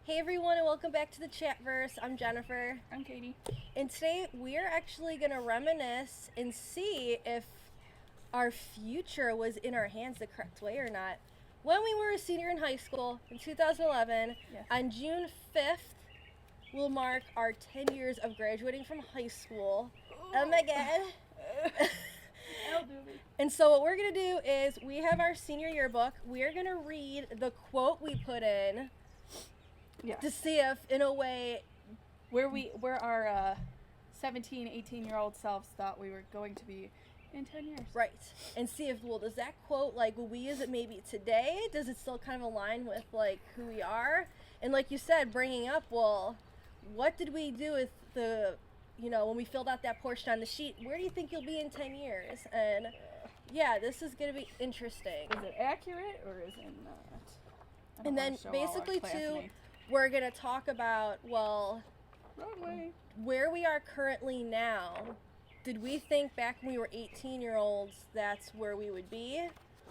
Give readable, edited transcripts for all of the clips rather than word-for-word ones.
Hey everyone, and welcome back to the Chatverse. I'm Jennifer. I'm Katie. And today we are actually going to reminisce and see if our future was in our hands the correct way or not. When we were a senior in high school in 2011, Yes. on June 5th, we'll mark our 10 years of graduating from high school. Oh my god. And so what we're going to do is we have our senior yearbook. We are going to read the quote we put in. Yeah. To see if, in a way, where our 17, 18-year-old selves thought we were going to be in 10 years. Right. And see if, well, does that quote, like, will we use it maybe today? Does it still kind of align with, like, who we are? And like you said, bringing up, well, what did we do with the, when we filled out that portion on the sheet? Where do you think you'll be in 10 years? And, yeah, this is going to be interesting. Is it accurate or is it not? And then, basically, too, we're going to talk about, well, where we are currently now. Did we think back when we were 18-year-olds that's where we would be?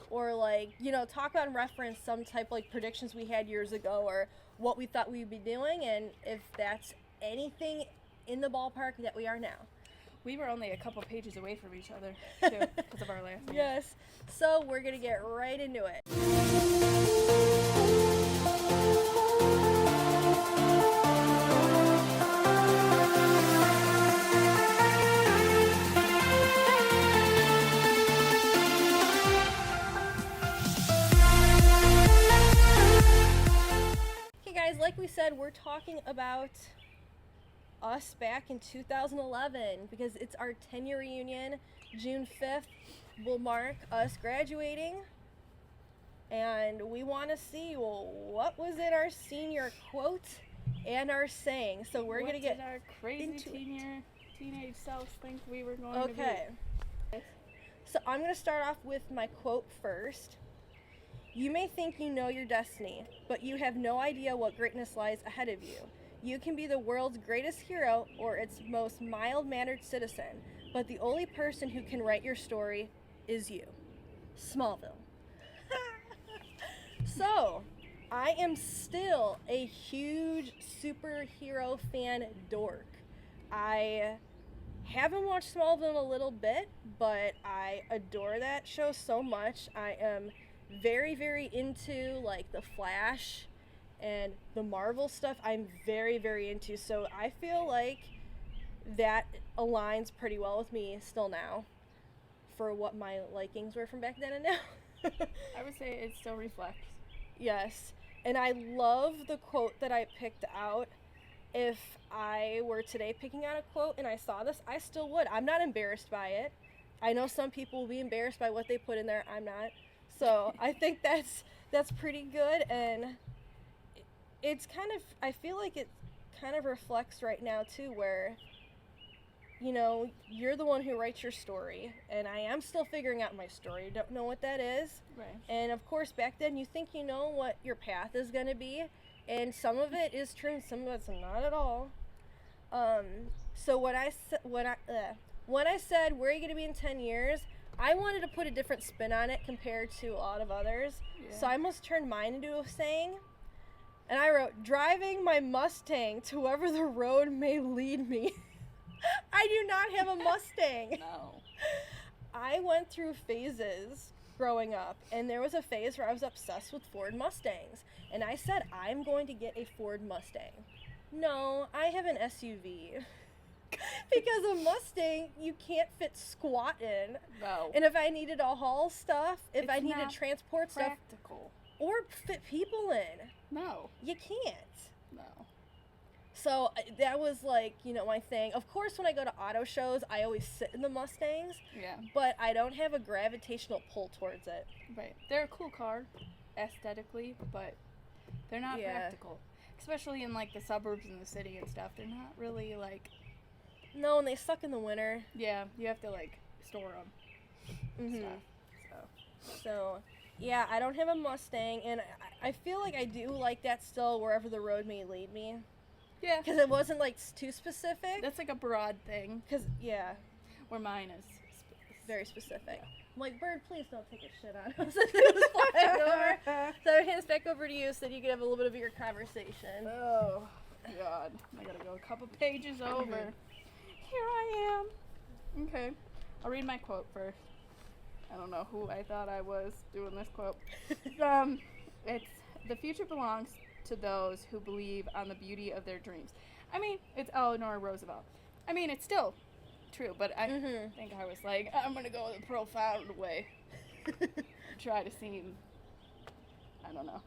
Or, like, talk about and reference some type, like, predictions we had years ago or what we thought we'd be doing and if that's anything in the ballpark that we are now. We were only a couple pages away from each other, too, because of our last name. Yes. So, we're going to get right into it. Like we said, we're talking about us back in 2011 because it's our 10-year reunion. June 5th will mark us graduating, and we want to see, well, what was in our senior quote and our saying. So we're going to get our crazy teenage selves think we were going to be. Okay. So I'm going to start off with my quote first. You may think you know your destiny, but you have no idea what greatness lies ahead of you. You can be the world's greatest hero or its most mild-mannered citizen, but the only person who can write your story is you. Smallville. So, I am still a huge superhero fan dork. I haven't watched Smallville in a little bit, but I adore that show so much. I am very, very into, like, the Flash and the Marvel stuff. I'm very, very into, so I feel like that aligns pretty well with me still now for what my likings were from back then and now. I would say it still reflects. Yes, and I love the quote that I picked out. If I were today picking out a quote and I saw this, I still would. I'm not embarrassed by it. I know some people will be embarrassed by what they put in there. I'm not. So I think that's pretty good, and it's kind of, I feel like it kind of reflects right now too, where you're the one who writes your story, and I am still figuring out my story. Don't know what that is. Right. And of course back then you think you know what your path is going to be, and some of it is true and some of it's not at all. So when I said where are you going to be in 10 years, I wanted to put a different spin on it compared to a lot of others. Yeah. So I almost turned mine into a saying. And I wrote, driving my Mustang to wherever the road may lead me. I do not have a Mustang. No. I went through phases growing up, and there was a phase where I was obsessed with Ford Mustangs. And I said, I'm going to get a Ford Mustang. No, I have an SUV. Because a Mustang, you can't fit squat in. No. And if I needed to haul stuff, if I needed to transport practical. Stuff, or fit people in. No. You can't. No. So that was like, my thing. Of course, when I go to auto shows, I always sit in the Mustangs. Yeah. But I don't have a gravitational pull towards it. Right. They're a cool car, aesthetically, but they're not practical. Especially in, like, the suburbs and the city and stuff. They're not really, like... No, and they suck in the winter. Yeah, you have to, like, store them. Mm-hmm. So, yeah, I don't have a Mustang, and I feel like I do like that still, wherever the road may lead me. Yeah. Because it wasn't, like, too specific. That's, like, a broad thing. Because, yeah. Where mine is very specific. I'm like, Bird, please don't take a shit on us. It was flying over. So I hand this back over to you so that you can have a little bit of your conversation. Oh, God. I gotta go a couple pages over. Here I am. Okay. I'll read my quote first. I don't know who I thought I was doing this quote. It's, the future belongs to those who believe on the beauty of their dreams. I mean, it's Eleanor Roosevelt. I mean, it's still true, but I think I was like, I'm going to go the profound way. Try to seem, I don't know,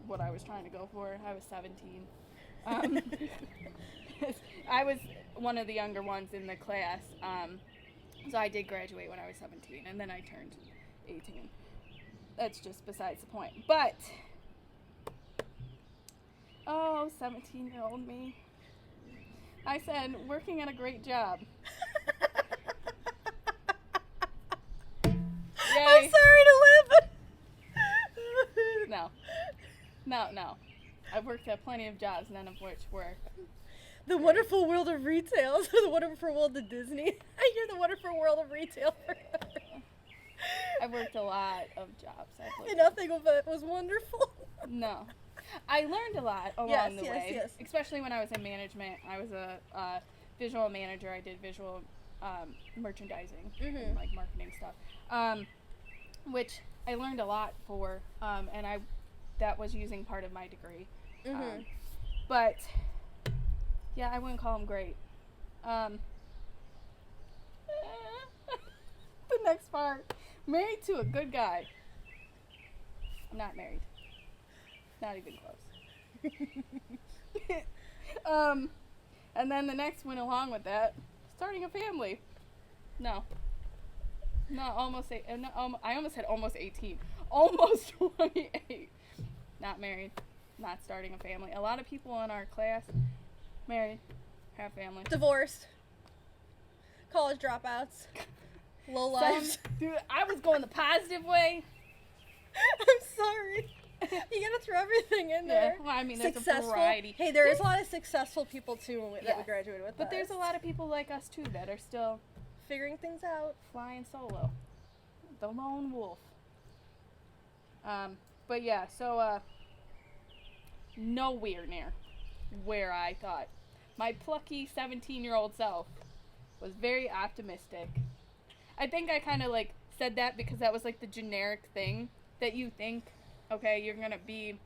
what I was trying to go for. I was 17. I was one of the younger ones in the class, so I did graduate when I was 17, and then I turned 18. That's just besides the point. But, 17-year-old me. I said, working at a great job. Yay. I'm sorry to live. No. I've worked at plenty of jobs, none of which were the wonderful world of retail. The wonderful world of Disney. I hear the wonderful world of retail forever. I've worked a lot of jobs. And nothing of it was wonderful. No. I learned a lot along the way. Yes. Especially when I was in management. I was a visual manager. I did visual merchandising and like marketing stuff, which I learned a lot for, and that was using part of my degree. But yeah, I wouldn't call them great. The next part, married to a good guy. I'm not married. Not even close. And then the next went along with that, starting a family. No, almost I almost said almost 18. Almost 28. Not married, not starting a family. A lot of people in our class, married, have family. Divorced. College dropouts. Low lives. Dude, I was going the positive way. I'm sorry. You gotta throw everything in there. Well, I mean, there's a variety. Hey, there is a lot of successful people too that we graduated with. But there's a lot of people like us too that are still figuring things out, flying solo. The lone wolf. But yeah, so nowhere near where I thought. My plucky 17-year-old self was very optimistic. I think I kind of like said that because that was like the generic thing that you think, okay, you're going to be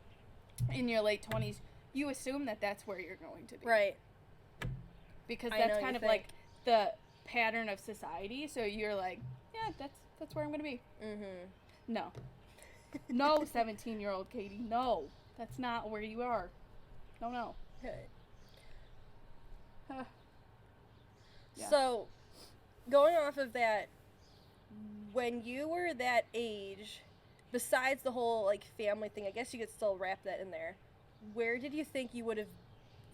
in your late 20s. You assume that that's where you're going to be. Right. Because that's kind of like the pattern of society. So you're like, yeah, that's where I'm going to be. No. No, 17-year-old Katie. No. That's not where you are. No. Okay. Yeah. So, going off of that, when you were that age, besides the whole like family thing, I guess you could still wrap that in there. Where did you think you would have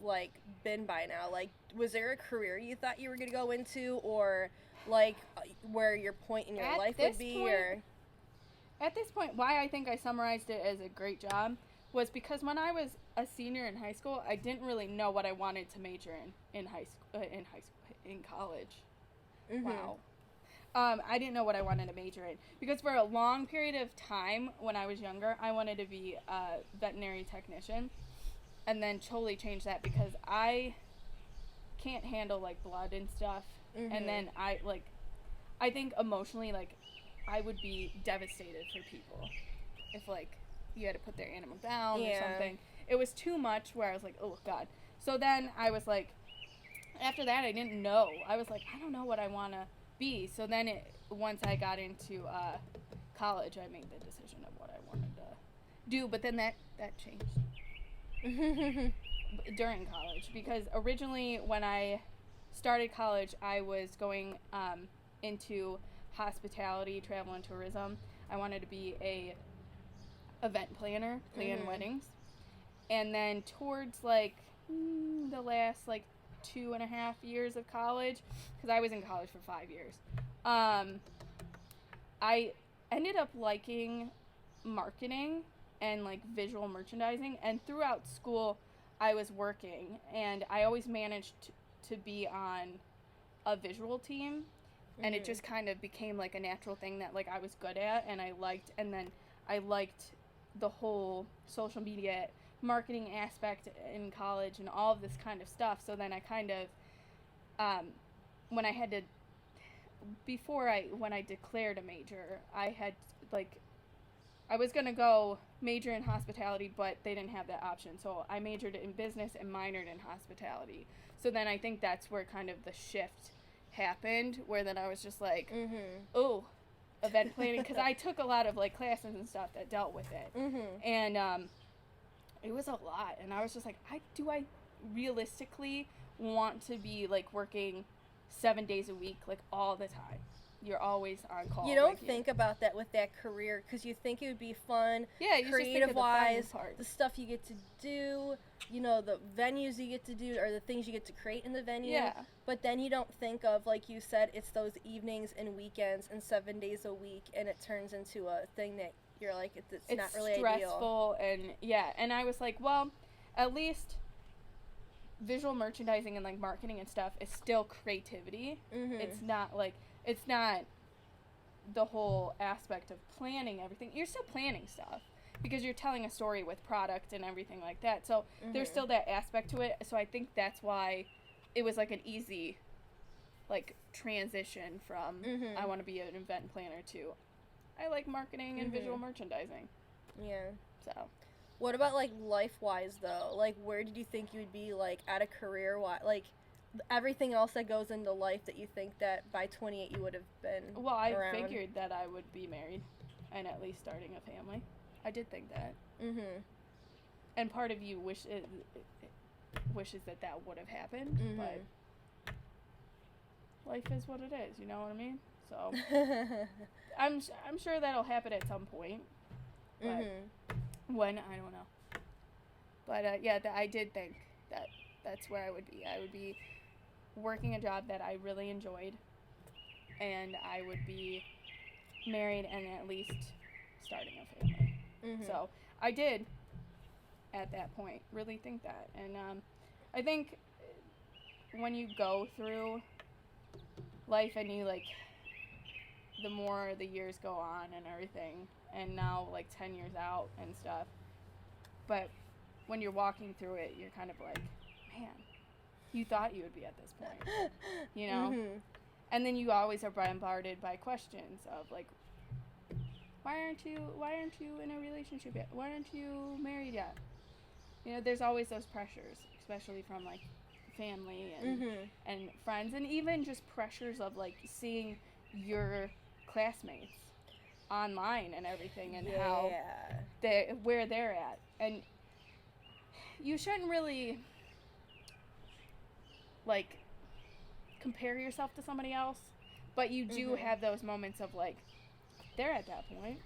like been by now? Like, was there a career you thought you were going to go into, or like where your point in your life would be? Or at this point, why I think I summarized it as a great job was because when I was a senior in high school, I didn't really know what I wanted to major in college. Wow. I didn't know what I wanted to major in because for a long period of time when I was younger, I wanted to be a veterinary technician, and then totally changed that because I can't handle like blood and stuff, and then I think emotionally like I would be devastated for people if like you had to put their animal down or something. It was too much where I was like, oh God. So then I was like, after that I didn't know. I was like, I don't know what I want to be. So then once I got into college, I made the decision of what I wanted to do. But then that changed during college because originally when I started college, I was going into hospitality, travel and tourism. I wanted to be a event planner, plan weddings. And then towards like the last like 2.5 years of college, because I was in college for 5 years, I ended up liking marketing and like visual merchandising, and throughout school I was working and I always managed to be on a visual team, and it just kind of became like a natural thing that like I was good at and I liked, and then I liked the whole social media marketing aspect in college and all of this kind of stuff. So then I kind of when I had to when I declared a major, I had like I was going to go major in hospitality, but they didn't have that option. So I majored in business and minored in hospitality. So then I think that's where kind of the shift happened, where then I was just like, oh, event planning, because I took a lot of like classes and stuff that dealt with it. And it was a lot. And I was just like, do I realistically want to be like working 7 days a week, like all the time? You're always on call. You don't think about that with that career because you think it would be fun, yeah, creative-wise, the stuff you get to do, you know, the venues you get to do, or the things you get to create in the venue. Yeah. But then you don't think of, like you said, it's those evenings and weekends and 7 days a week, and it turns into a thing that you're like, it's not really stressful. ideal. And yeah, and I was like, well, at least visual merchandising and like marketing and stuff is still creativity. It's not the whole aspect of planning everything. You're still planning stuff because you're telling a story with product and everything like that. So there's still that aspect to it. So I think that's why it was like an easy like transition from I want to be an event planner to I like marketing and visual merchandising. Yeah. So what about like life-wise though? Like where did you think you would be like at a career-wise? Like everything else that goes into life that you think that by 28 you would have been around. Figured that I would be married and at least starting a family. I did think that. And part of you wishes that would have happened, but life is what it is, you know what I mean? So I'm sure that'll happen at some point, but when, I don't know. But yeah, I did think that that's where I would be. I would be working a job that I really enjoyed, and I would be married and at least starting a family. So I did at that point really think that. And I think when you go through life and you like, the more the years go on and everything, and now like 10 years out and stuff, but when you're walking through it, you're kind of like, man, you thought you would be at this point, you know? And then you always are bombarded by questions of like, why aren't you in a relationship yet? Why aren't you married yet? You know, there's always those pressures, especially from like family and friends, and even just pressures of like seeing your classmates online and everything, and how where they're at. And you shouldn't really like compare yourself to somebody else, but you do have those moments of like, they're at that point,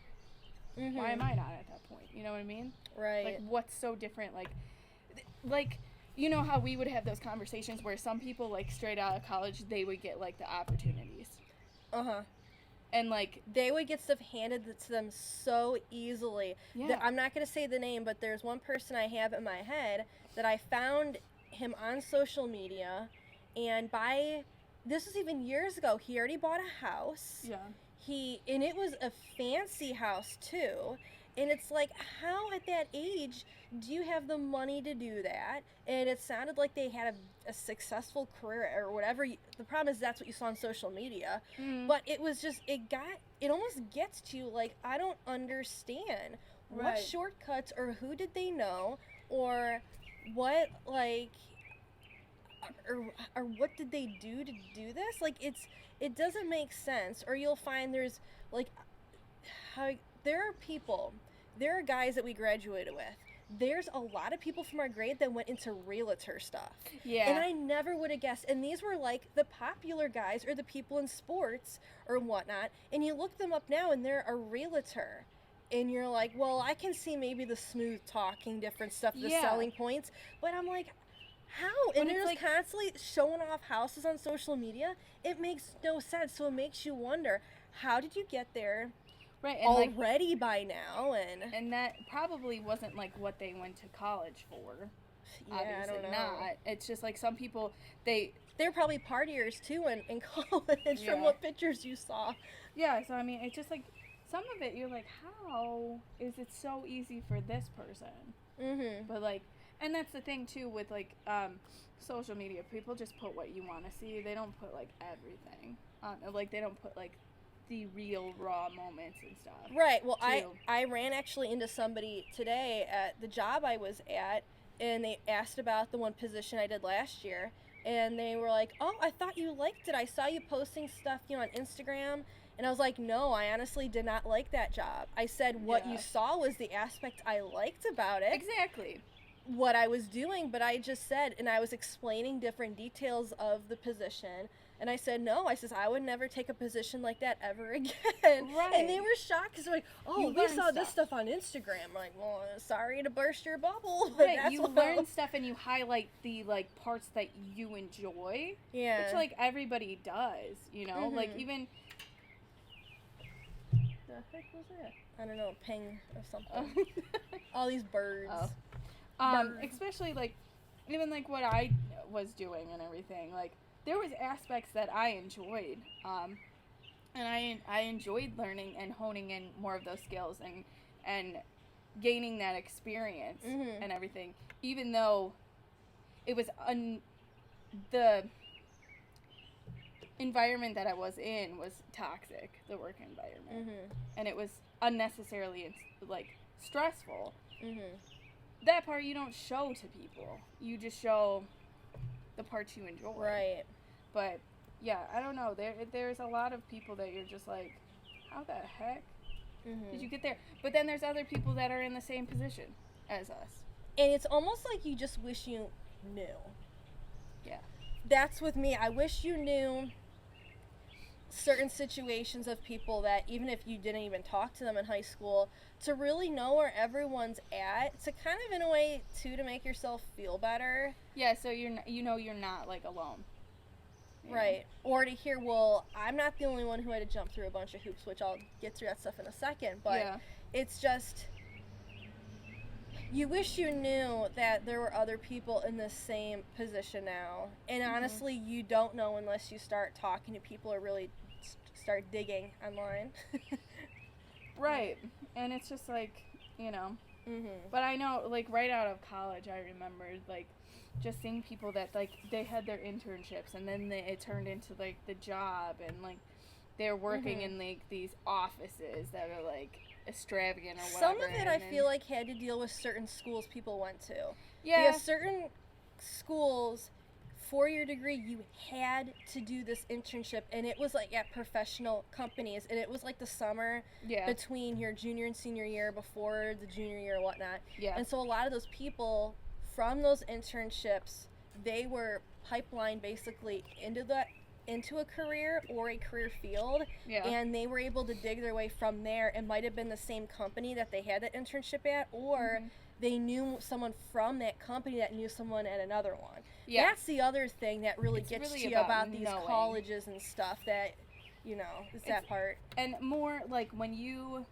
why am I not at that point? You know what I mean? Right. Like, what's so different? Like you know how we would have those conversations where some people like straight out of college, they would get like the opportunities, and like they would get stuff handed to them so easily. I'm not going to say the name, but there's one person I have in my head that I found him on social media, and this was even years ago, he already bought a house. And it was a fancy house too. And it's like, how at that age do you have the money to do that? And it sounded like they had a successful career or whatever. The problem is that's what you saw on social media. But it was just, it almost gets to you like, I don't understand. What shortcuts, or who did they know? Or what, like, or what did they do to do this? Like, it doesn't make sense. Or you'll find there's, like, there are guys that we graduated with. There's a lot of people from our grade that went into realtor stuff. And I never would have guessed. And these were like the popular guys or the people in sports or whatnot. And you look them up now and they're a realtor. And you're like, well, I can see maybe the smooth talking, different stuff, the selling points. But I'm like, how? And they're just constantly showing off houses on social media. It makes no sense. So it makes you wonder, how did you get there? And already by now, and that probably wasn't like what they went to college for. Yeah, I obviously don't know. not. It's just like some people, they're probably partiers too in college from Yeah. what pictures you saw. yeah, so I mean, it's just like, some of it, you're like, how is it so easy for this person? Mm-hmm. But like, and that's the thing too with like social media. People just put what you want to see. They don't put like everything. Like they don't put like the real raw moments and stuff. Right. Well, too. I ran actually into somebody today at the job I was at, and they asked about the one position I did last year, and they were like, "Oh, I thought you liked it. I saw you posting stuff, on Instagram." And I was like, "No, I honestly did not like that job." I said what you Yeah. saw was the aspect I liked about it. Exactly. What I was doing, but I just said, and I was explaining different details of the position, and I said, no, I says, I would never take a position like that ever again. Right. And they were shocked, because they're like, oh, You we learn saw this stuff. stuff on Instagram. I'm like, well, sorry to burst your bubble, but Right, that's you what learn stuff and you highlight the like parts that you enjoy, Yeah. which like everybody does, like Mhm. even The heck was that? I don't know, a ping or something. All these birds. Birds. especially like even like what I was doing and everything, like there was aspects that I enjoyed, and I enjoyed learning and honing in more of those skills and gaining that experience Mhm. and everything, even though it was the environment that I was in was toxic, the work environment, Mhm. and it was unnecessarily like stressful. Mhm. That part you don't show to people. You just show the parts you enjoy. Right. But yeah, I don't know. There's a lot of people that you're just like, how the heck Mhm. did you get there? But then there's other people that are in the same position as us. And it's almost like you just wish you knew. Yeah. That's with me. I wish you knew certain situations of people that even if you didn't even talk to them in high school, to really know where everyone's at, to kind of in a way too to make yourself feel better. Yeah, so you're not like alone. You know? Right. Or to hear, well, I'm not the only one who had to jump through a bunch of hoops, which I'll get through that stuff in a second, but Yeah. it's just you wish you knew that there were other people in the same position now. And honestly, you don't know unless you start talking to people or really start digging online. Right. And it's just like, Mhm. But I know, like, right out of college, I remembered, like, just seeing people that, like, they had their internships, and then it turned into, like, the job, and, like, they're working in, like, these offices that are, like, extravagant or whatever. Some of it I feel like had to deal with certain schools people went to. Yeah. Because certain schools, for your degree, you had to do this internship, and it was like at professional companies, and it was like the summer Yeah. between your junior and senior year, before the junior year or whatnot. Yeah. And so a lot of those people from those internships, they were pipelined basically into a career or a career field, Yeah. and they were able to dig their way from there. It might have been the same company that they had that internship at, or they knew someone from that company that knew someone at another one. Yeah. That's the other thing that really It's gets really to you about these knowing. colleges and stuff, that, is that part. And more, like, when you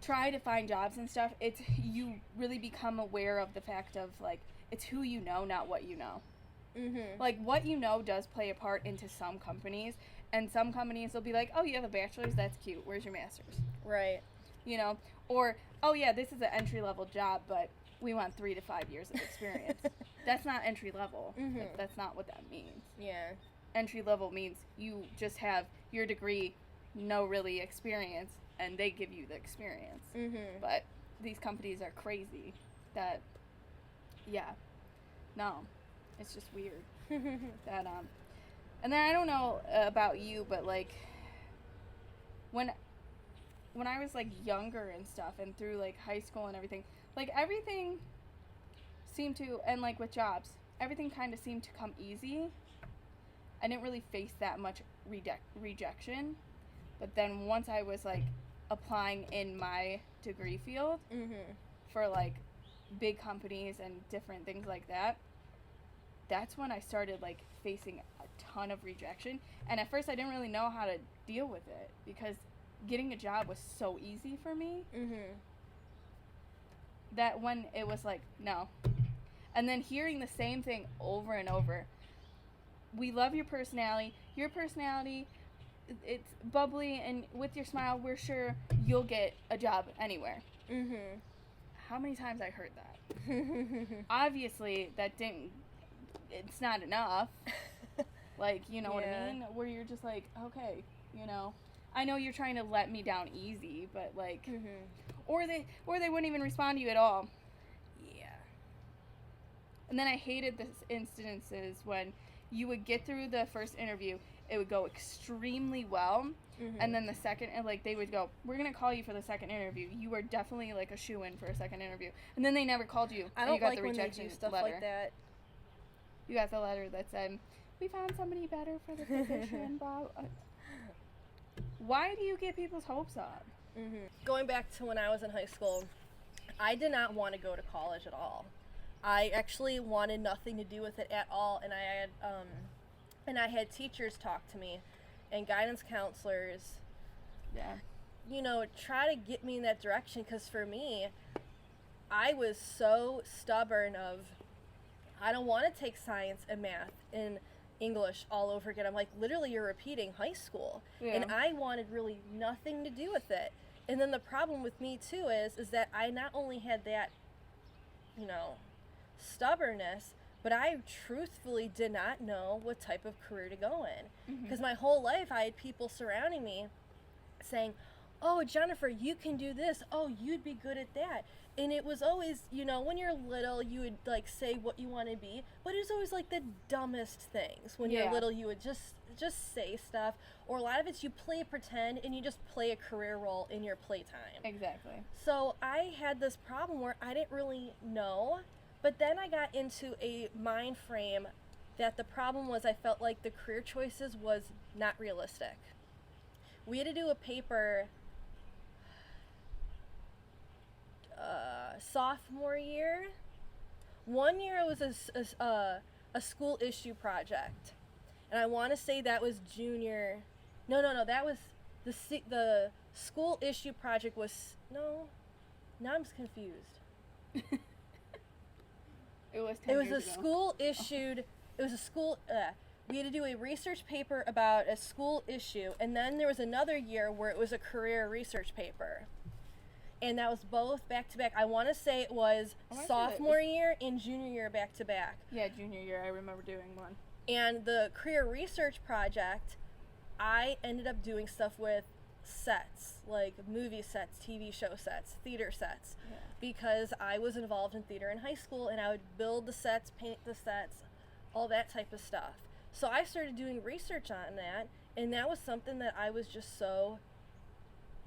try to find jobs and stuff, it's, you really become aware of the fact of, like, it's who you know, not what you know. Mm-hmm. Like, what you know does play a part into some companies, and some companies will be like, oh, you have a bachelor's, that's cute, where's your master's? Right. Or, oh yeah, this is an entry-level job, but we want 3 to 5 years of experience. That's not entry-level. Mhm. That's not what that means. Yeah. Entry-level means you just have your degree, no really experience, and they give you the experience. Mm-hmm. But these companies are crazy that, yeah, no, it's just weird. That, and then I don't know about you, but, like, when I was, like, younger and stuff, and through, like, high school and everything, like, everything seemed to, and, like, with jobs, everything kind of seemed to come easy. I didn't really face that much rejection. But then once I was, like, applying in my degree field Mm-hmm. for, like, big companies and different things like that, that's when I started, like, facing a ton of rejection. And at first I didn't really know how to deal with it, because getting a job was so easy for me Mm-hmm. that when it was like, no, And then hearing the same thing over and over. We love your personality. Your personality, it's bubbly, and with your smile, we're sure you'll get a job anywhere. Mm-hmm. How many times I heard that? Obviously, it's not enough. Like, you know what I mean? Where you're just like, okay, you know, I know you're trying to let me down easy, but like, or they wouldn't even respond to you at all. Yeah. And then I hated the instances when you would get through the first interview, it would go extremely well, and then the second, like, they would go, we're going to call you for the second interview. You are definitely, like, a shoo-in for a second interview. And then they never called you. I don't you got like the when they rejection do stuff letter. like that. You got the letter that said, we found somebody better for the position, blah. Why do you get people's hopes up? Going back to when I was in high school, I did not want to go to college at all. I actually wanted nothing to do with it at all, and I had teachers talk to me, and guidance counselors, you know, try to get me in that direction, because for me, I was so stubborn of, I don't want to take science and math and English all over again. I'm like, literally, you're repeating high school. And I wanted really nothing to do with it. And then the problem with me, too, is that I not only had that, you know, stubbornness, but I truthfully did not know what type of career to go in. Because my whole life, I had people surrounding me saying, oh, Jennifer, you can do this. Oh, you'd be good at that. And it was always, you know, when you're little, you would, like, say what you want to be. But it was always, like, the dumbest things. When you're little, you would just say stuff. Or a lot of it's you play pretend, and you just play a career role in your playtime. Exactly. So I had this problem where I didn't really know. But then I got into a mind frame that the problem was I felt like the career choices was not realistic. We had to do a paper sophomore year. 1 year it was a school issue project, and I want to say that was junior. No, that was the school issue project was no. Now I'm just confused. It was 10 It was years a ago. school issued. It was a school. We had to do a research paper about a school issue, and then there was another year where it was a career research paper. And that was both back to back. I want to say it was sophomore year and junior year back to back. Yeah, junior year. I remember doing one. And the career research project, I ended up doing stuff with sets, like movie sets, TV show sets, theater sets, because I was involved in theater in high school, and I would build the sets, paint the sets, all that type of stuff. So I started doing research on that, and that was something that I was just so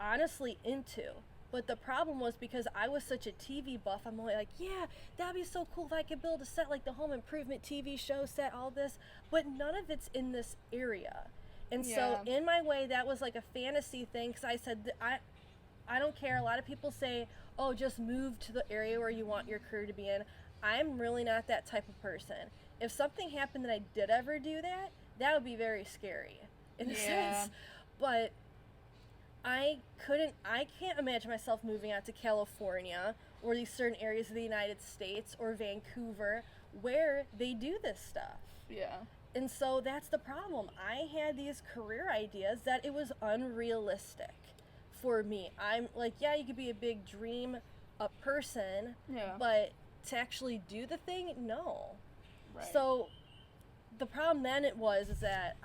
honestly into. But the problem was because I was such a TV buff, I'm only like, yeah, that'd be so cool if I could build a set like the Home Improvement TV show set, all this. But none of it's in this area. And so in my way, that was like a fantasy thing, because I said, I don't care. A lot of people say, oh, just move to the area where you want your career to be in. I'm really not that type of person. If something happened that I did ever do that, that would be very scary in a sense. But I can't imagine myself moving out to California or these certain areas of the United States or Vancouver where they do this stuff. Yeah. And so that's the problem. I had these career ideas that it was unrealistic for me. I'm like, yeah, you could be a big dream person, but to actually do the thing, no. Right. So the problem then is that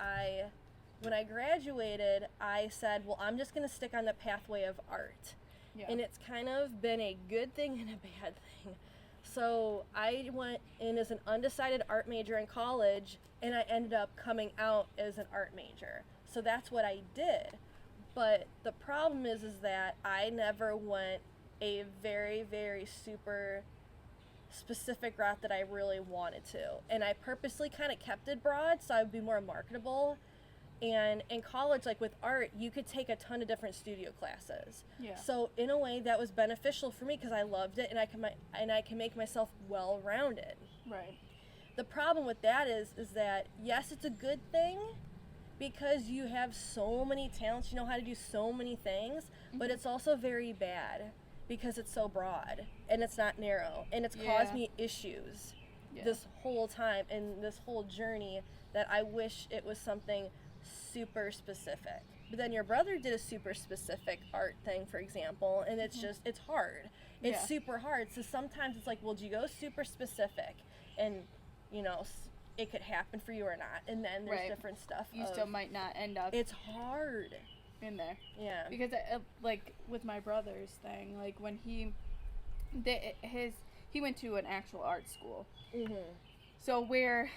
when I graduated, I said, well, I'm just going to stick on the pathway of art. Yeah. And it's kind of been a good thing and a bad thing. So I went in as an undecided art major in college, and I ended up coming out as an art major. So that's what I did. But the problem is that I never went a very, very super specific route that I really wanted to. And I purposely kind of kept it broad so I would be more marketable. And in college, like with art, you could take a ton of different studio classes. Yeah. So in a way, that was beneficial for me because I loved it, and I can make myself well-rounded. Right. The problem with that is that yes, it's a good thing because you have so many talents, you know how to do so many things, but it's also very bad because it's so broad and it's not narrow, and it's caused me issues this whole time and this whole journey that I wish it was something super specific. But then your brother did a super specific art thing, for example, and it's just, it's hard. It's super hard. So sometimes it's like, well, do you go super specific? And, you know, it could happen for you or not. And then there's different stuff. You still might not end up. It's hard. In there. Yeah. Because, like, with my brother's thing, like, when he went to an actual art school. Mm-hmm. So where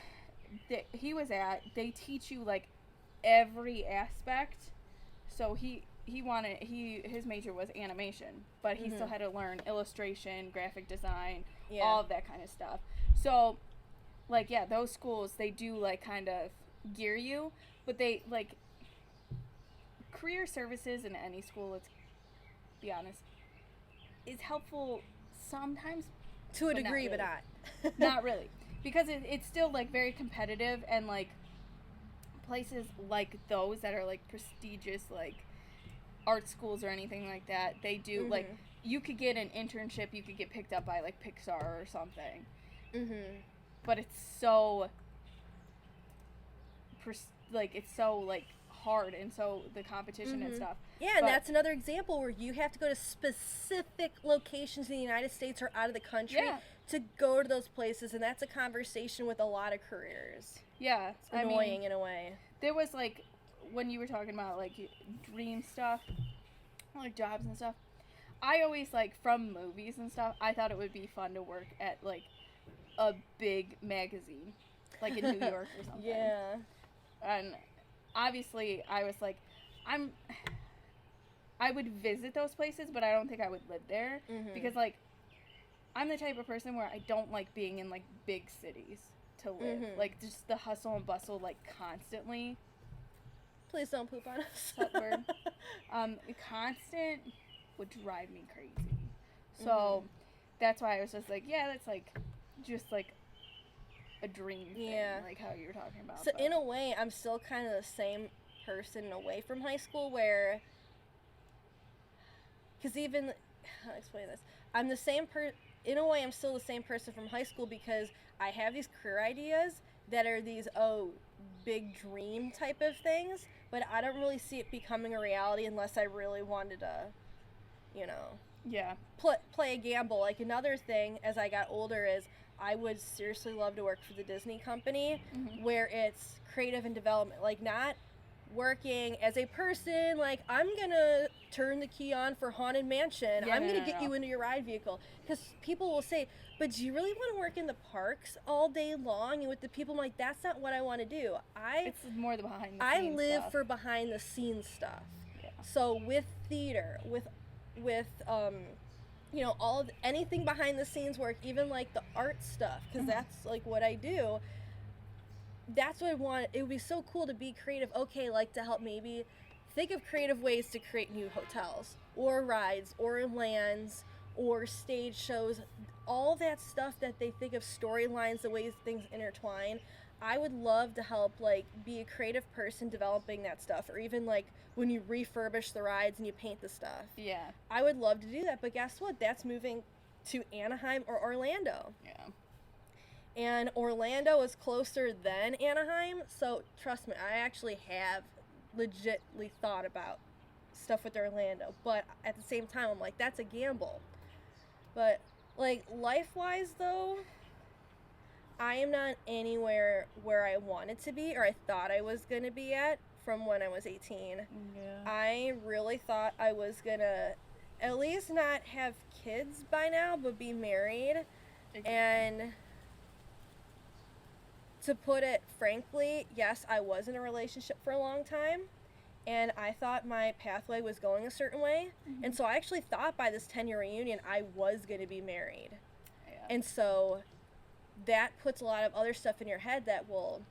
he was at, they teach you, like, every aspect. So his major was animation, but he still had to learn illustration, graphic design, all of that kind of stuff. So, like, those schools, they do, like, kind of gear you, but they, like, career services in any school, let's be honest, is helpful sometimes. To a degree, but not. Not really. Because it's still, like, very competitive, and, like, places like those that are, like, prestigious, like, art schools or anything like that, they do, like, you could get an internship, you could get picked up by, like, Pixar or something. But it's so, it's so, like, hard, and so the competition and stuff. Yeah, and that's another example where you have to go to specific locations in the United States or out of the country to go to those places, and that's a conversation with a lot of careers. Yeah. It's annoying in a way. There was, like, when you were talking about, like, dream stuff, like, jobs and stuff, I always, like, from movies and stuff, I thought it would be fun to work at, like, a big magazine, like, in New York or something. Yeah. And obviously, I was like, I would visit those places, but I don't think I would live there, because, like, I'm the type of person where I don't like being in, like, big cities to live. Like, just the hustle and bustle, like, constantly. Please don't poop on us. That word. Constant would drive me crazy. So, that's why I was just like, that's, like, just, like, a dream thing, like how you were talking about. So, in a way, I'm still kind of the same person away from high school where, because even, how to explain this? I'm the same in a way, I'm still the same person from high school because I have these career ideas that are these, big dream type of things, but I don't really see it becoming a reality unless I really wanted to, you know, play a gamble. Like, another thing as I got older is I would seriously love to work for the Disney company where it's creative and development, like, not working as a person, like, I'm gonna turn the key on for Haunted Mansion, I'm gonna get you into your ride vehicle, because people will say, but do you really want to work in the parks all day long and with the people? I'm like, that's not what I want to do. It's more the behind the scenes I live stuff. for behind the scenes stuff. So with theater, with you know, anything behind the scenes work, even like the art stuff, because that's like what I do. That's what I want. It would be so cool to be creative. Okay, like, to help maybe think of creative ways to create new hotels or rides or lands or stage shows, all that stuff that they think of, storylines, the ways things intertwine. I would love to help, like, be a creative person developing that stuff, or even, like, when you refurbish the rides and you paint the stuff. Yeah. I would love to do that, but guess what? That's moving to Anaheim or Orlando. Yeah. And Orlando is closer than Anaheim, so trust me, I actually have legitly thought about stuff with Orlando, but at the same time, I'm like, that's a gamble. But, like, life-wise, though, I am not anywhere where I wanted to be, or I thought I was going to be at from when I was 18. Yeah. I really thought I was going to at least not have kids by now, but be married. Exactly. And to put it frankly, yes, I was in a relationship for a long time, and I thought my pathway was going a certain way. And so I actually thought by this 10-year reunion I was going to be married. Yeah. And so that puts a lot of other stuff in your head that will,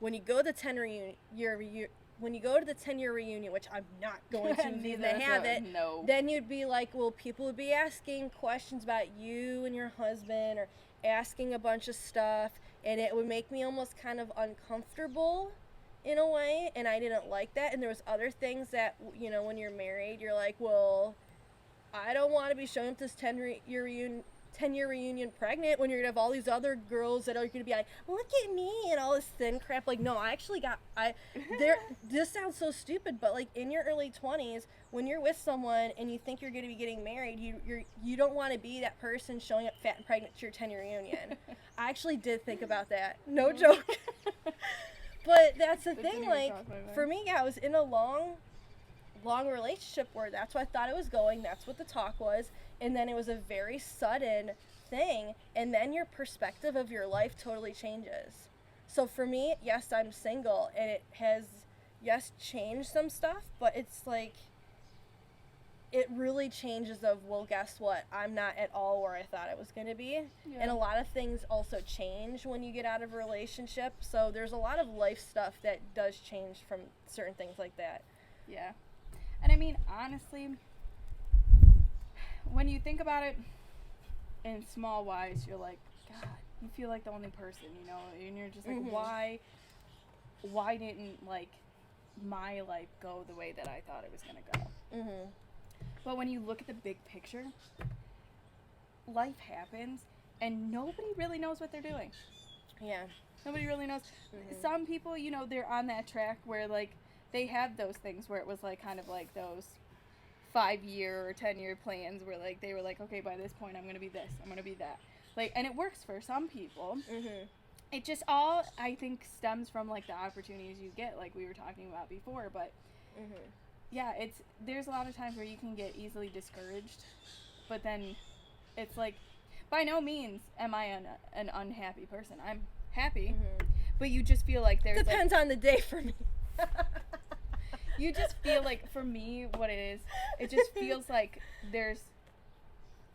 when you go to the 10-year reunion, which I'm not going to even have it, then you'd be like, well, people would be asking questions about you and your husband, or asking a bunch of stuff, and it would make me almost kind of uncomfortable in a way, and I didn't like that. And there was other things that, you know, when you're married, you're like, well, I don't want to be showing up to this 10-year reunion pregnant when you're gonna have all these other girls that are gonna be like, look at me, and all this thin crap. Like, no, I actually got, this sounds so stupid, but like in your early 20s, when you're with someone and you think you're gonna be getting married, you don't want to be that person showing up fat and pregnant to your 10-year reunion. I actually did think about that. No joke. But that's the thing, like, for me, I was in a long relationship where that's what I thought it was going, that's what the talk was, and then it was a very sudden thing, and then your perspective of your life totally changes. So for me, yes, I'm single, and it has, yes, changed some stuff, but it's like, it really changes of, well, guess what, I'm not at all where I thought I was going to be. Yeah. And a lot of things also change when you get out of a relationship, so there's a lot of life stuff that does change from certain things like that. Yeah. And I mean, honestly, when you think about it in small wise, you're like, God, you feel like the only person, you know, and you're just like, why didn't, like, my life go the way that I thought it was going to go? Mm-hmm. But when you look at the big picture, life happens, and nobody really knows what they're doing. Yeah. Nobody really knows. Mm-hmm. Some people, you know, they're on that track where, like, they have those things where it was, like, kind of like those 5-year or 10-year plans where, like, they were like, okay, by this point, I'm going to be this, I'm going to be that. Like, and it works for some people. Mm-hmm. It just all, I think, stems from, like, the opportunities you get, like we were talking about before. But, yeah, there's a lot of times where you can get easily discouraged. But then it's like, by no means am I an unhappy person. I'm happy. Mm-hmm. But you just feel like there's, depends on the day for me. You just feel like, for me, what it is, it just feels like there's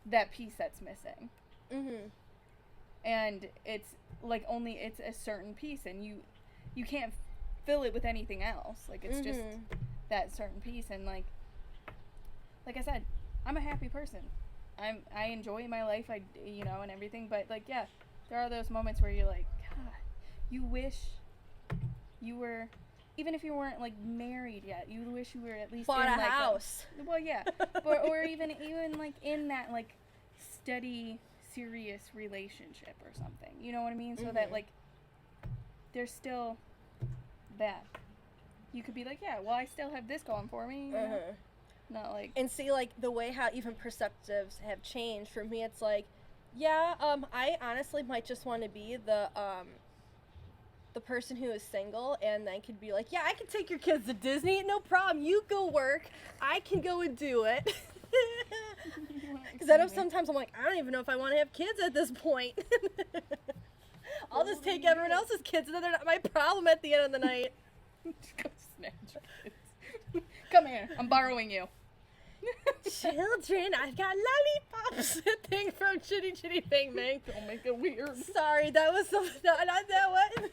that piece that's missing. Mm-hmm. And it's like it's a certain piece, and you can't fill it with anything else. Like, it's just that certain piece. And like I said, I'm a happy person. I enjoy my life, and everything. But like, yeah, there are those moments where you're like, God, you wish you were. Even if you weren't, like, married yet, you wish you were at least bought in, a like, house. Well, yeah. or even, like, in that, like, steady, serious relationship or something. You know what I mean? So that, like, there's still that. You could be like, yeah, well, I still have this going for me. You know? Not like... And see, like, the way how even perceptives have changed, for me, it's like, yeah, I honestly might just want to be the person who is single, and then could be like, yeah, I can take your kids to Disney, no problem, you go work, I can go and do it. Because I know sometimes I'm like, I don't even know if I want to have kids at this point. I'll just take everyone else's kids, and then they're not my problem at the end of the night. Go snatch your kids. Come here, I'm borrowing you. Children, I've got lollipops. Thing from Chitty Chitty Bang Bang. Don't make it weird. Sorry, that was not that one.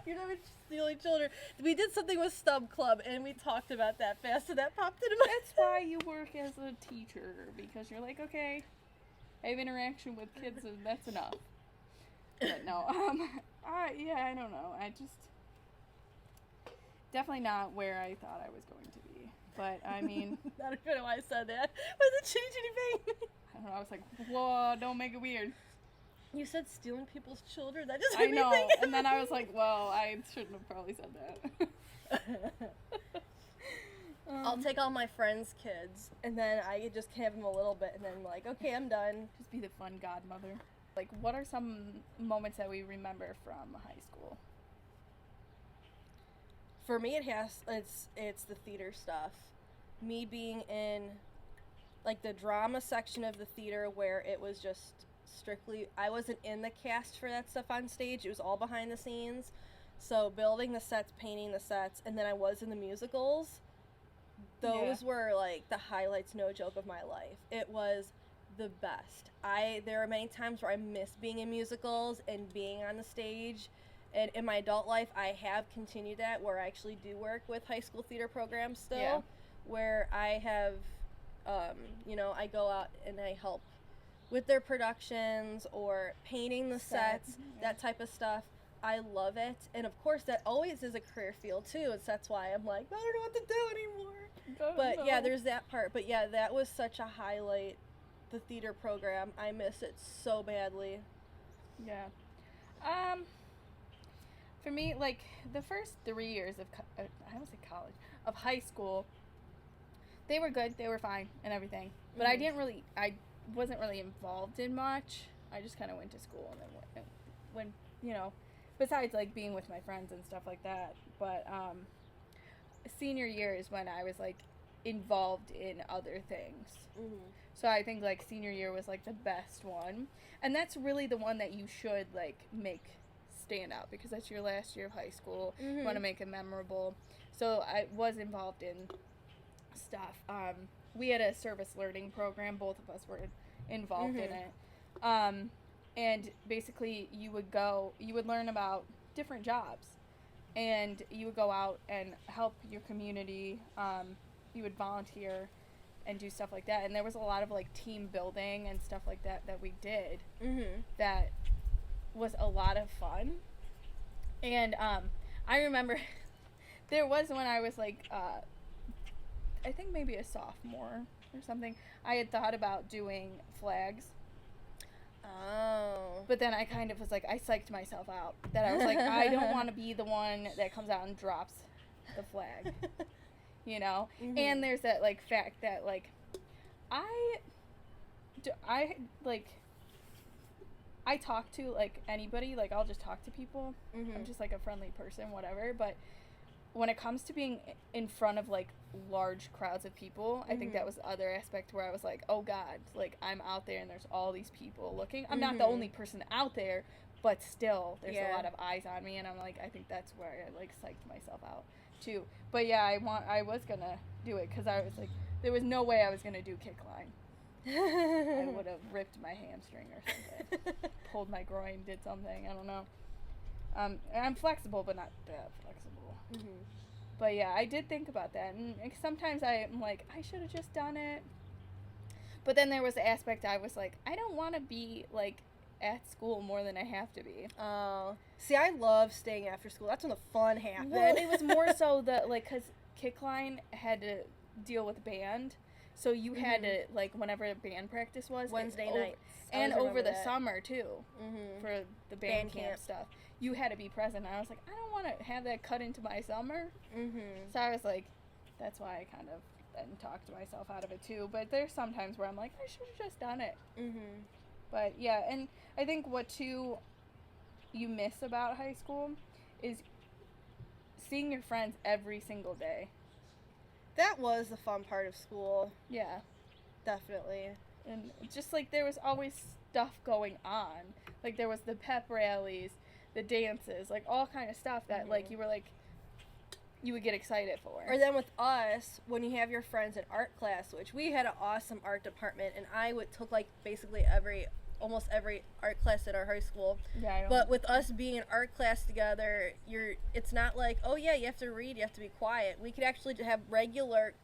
You're never stealing children. We did something with Stub Club, and we talked about that fast, so that popped into my head. That's why you work as a teacher, because you're like, okay, I have interaction with kids, and that's enough. But no, I don't know. I just, definitely not where I thought I was going to be. But, I mean... I don't even know why I said that. Was it Chitty Chitty Bang? I don't know, I was like, whoa, don't make it weird. You said stealing people's children? That just I know, and then I was like, well, I shouldn't have probably said that. I'll take all my friends' kids, and then I just have them a little bit, and then I'm like, okay, I'm done. Just be the fun godmother. Like, what are some moments that we remember from high school? For me, it's the theater stuff. Me being in, like, the drama section of the theater where it was just strictly, I wasn't in the cast for that stuff on stage. It was all behind the scenes. So building the sets, painting the sets, and then I was in the musicals. Those were, like, the highlights, no joke, of my life. It was the best. There are many times where I miss being in musicals and being on the stage. And in my adult life, I have continued that, where I actually do work with high school theater programs still, where I have, I go out and I help with their productions or painting the sets, that type of stuff. I love it. And of course, that always is a career field too. And so that's why I'm like, I don't know what to do anymore. But yeah, there's that part. But yeah, that was such a highlight the theater program. I miss it so badly. Yeah. For me, like, the first 3 years of, I don't say college, of high school, they were good, they were fine, and everything. But I wasn't really involved in much. I just kind of went to school and then went, besides, like, being with my friends and stuff like that. But, senior year is when I was, like, involved in other things. Mm-hmm. So I think, like, senior year was, like, the best one. And that's really the one that you should, like, make stand out, because that's your last year of high school. Mm-hmm. You want to make it memorable. So I was involved in stuff. We had a service learning program. Both of us were involved in it. And basically you would learn about different jobs, and you would go out and help your community. You would volunteer and do stuff like that. And there was a lot of, like, team building and stuff like that we did. Mm-hmm. That was a lot of fun. And I remember there was when I was, like, I think maybe a sophomore or something, I had thought about doing flags. Oh. But then I kind of was like, I psyched myself out. That I was like, I don't want to be the one that comes out and drops the flag. You know? Mm-hmm. And there's that, like, fact that, like, I talk to, like, anybody. Like, I'll just talk to people. Mm-hmm. I'm just, like, a friendly person, whatever. But when it comes to being in front of, like, large crowds of people, I think that was the other aspect where I was like, oh God, like, I'm out there and there's all these people looking. I'm not the only person out there, but still there's a lot of eyes on me, and I'm like, I think that's where I, like, psyched myself out too. But yeah, I was gonna do it, because I was like, there was no way I was gonna do kick line. I would have ripped my hamstring or something. Pulled my groin, did something, I don't know. I'm flexible, but not that flexible. Mm-hmm. But yeah, I did think about that, and sometimes I'm like, I should have just done it. But then there was the aspect I was like, I don't want to be, like, at school more than I have to be. Oh. See, I love staying after school. That's when the fun happened. Well, it was more so that, like, because Kickline had to deal with band, so you had to, like, whenever band practice was, Wednesday nights. And over the summer, too, for the band camp stuff. You had to be present. And I was like, I don't want to have that cut into my summer. So I was like, that's why I kind of then talked myself out of it, too. But there's sometimes where I'm like, I should have just done it. But, yeah, and I think what, too, you miss about high school is seeing your friends every single day. That was the fun part of school. Yeah. Definitely. And just, like, there was always stuff going on. Like, there was the pep rallies, the dances, like, all kind of stuff that, like, you were, like, you would get excited for. Or then with us, when you have your friends in art class, which we had an awesome art department, and I took, like, basically almost every art class at our high school. Yeah, but with us being in art class together, it's not like, oh yeah, you have to read, you have to be quiet. We could actually have regular,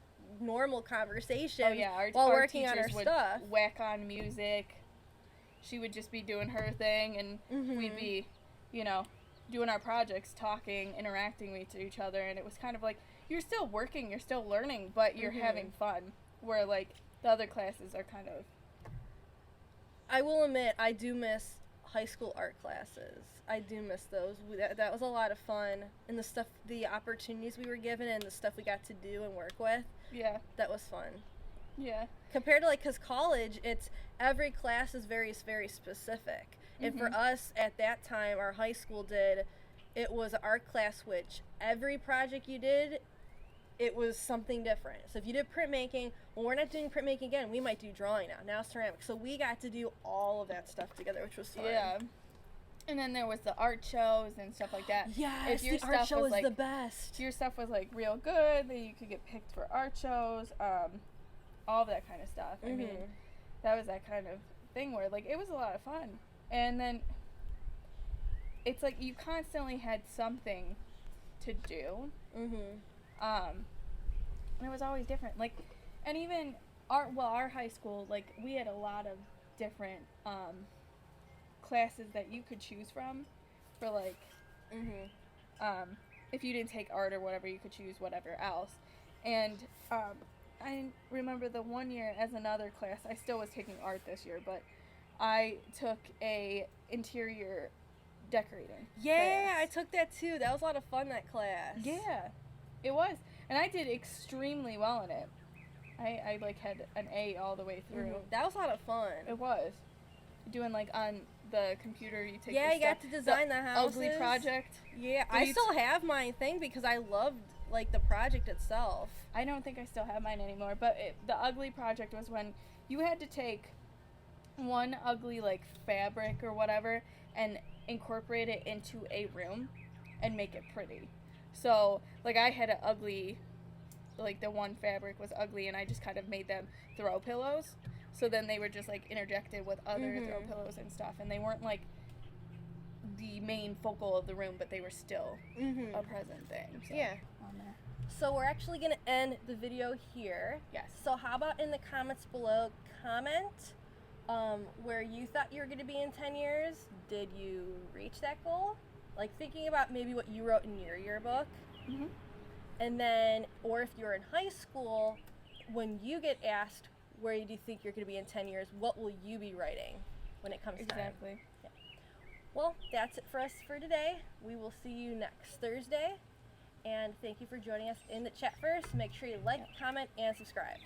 normal conversations while working on our stuff. Whack on music. She would just be doing her thing, and we'd be, doing our projects, talking, interacting with each other, and it was kind of like, you're still working, you're still learning, but you're having fun, where, like, the other classes are kind of... I will admit, I do miss high school art classes. I do miss those. That was a lot of fun, and the opportunities we were given, and the stuff we got to do and work with. Yeah. That was fun. Yeah. Compared to, like, because college, every class is very, very specific. And for us, at that time, our high school it was an art class, which every project you did, it was something different. So if you did printmaking, well, we're not doing printmaking again. We might do drawing now ceramics. So we got to do all of that stuff together, which was fun. Yeah. And then there was the art shows and stuff like that. Yes, the art show was the best. If your stuff was, like, real good, then you could get picked for art shows, all of that kind of stuff. I mean, that was that kind of thing where, like, it was a lot of fun. And then it's like you constantly had something to do. And it was always different. Like, and even our high school, like, we had a lot of different classes that you could choose from for, like, if you didn't take art or whatever, you could choose whatever else. And I remember the one year as another class, I still was taking art this year, but I took a interior decorating Yeah, I class. took that too. That was a lot of fun, that class. Yeah, it was. And I did extremely well in it. I like had an A all the way through. That was a lot of fun. It was. Doing like on the computer, you take Yeah, the you got to design the houses. ugly project. Yeah, But I you still have mine thing because I loved like the project itself. I don't think I still have mine anymore, but the ugly project was when you had to take one ugly like fabric or whatever and incorporate it into a room and make it pretty. So like I had an ugly, like the one fabric was ugly and I just kind of made them throw pillows. So then they were just like interjected with other throw pillows and stuff, and they weren't like the main focal of the room, but they were still a present thing. So, Yeah. on there. So we're actually going to end the video here. Yes. So how about in the comments below, comment where you thought you were going to be in 10 years. Did you reach that goal? Like thinking about maybe what you wrote in your yearbook. And then, or if you're in high school, when you get asked where do you think you're going to be in 10 years, what will you be writing when it comes time? Exactly. Yeah. Well, that's it for us for today. We will see you next Thursday. And thank you for joining us in the Chatverse. Make sure you like, comment, and subscribe.